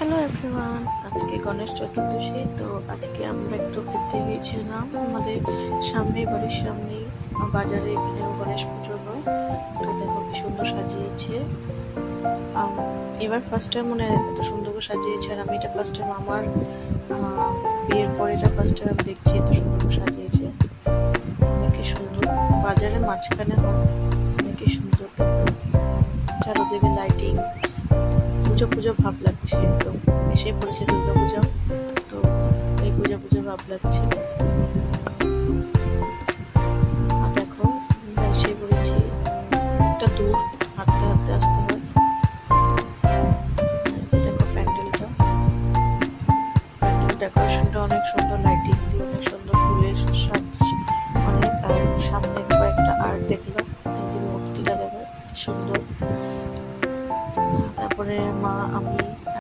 Hello everyone, আজকে গণেশ চতুর্দশী। তো আজকে আমরা একটু ঘুরতে গিয়েছিলাম আমাদের বাড়ির সামনেই বাজারে। এখানেও গণেশ পুজো হয়। তো দেখো কি সুন্দর সাজিয়েছে। এবার ফার্স্ট টাইম মানে এত সুন্দর করে সাজিয়েছে, আর আমি এটা ফার্স্ট টাইম আমার বিয়ের পরে এটা ফার্স্ট টাইম আমি দেখছি এত সুন্দর করে সাজিয়েছে। অনেকই সুন্দর, বাজারের মাঝখানে হয়, অনেকই সুন্দর। দেখো চারোদিকে লাইটিং, পুজো পুজো ভাব লাগছে। একদম এসে পড়েছে দুর্গা পূজা, তো এই পুজো পুজো ভাব লাগছে। আর দেখো আমরা এসে পড়েছি, একটা দূর হাঁটতে হাঁটতে আসতে হয়। দেখো প্যান্ডেলটা, ডেকোরেশনটা অনেক সুন্দর, লাইটিং দিয়ে অনেক সুন্দর, ফুলের সাজ অনেক। আর সামনে কয়েকটা আর্ট দেখলাম, এই যে মূর্তিটা দেখো সুন্দর। তারপরে আমি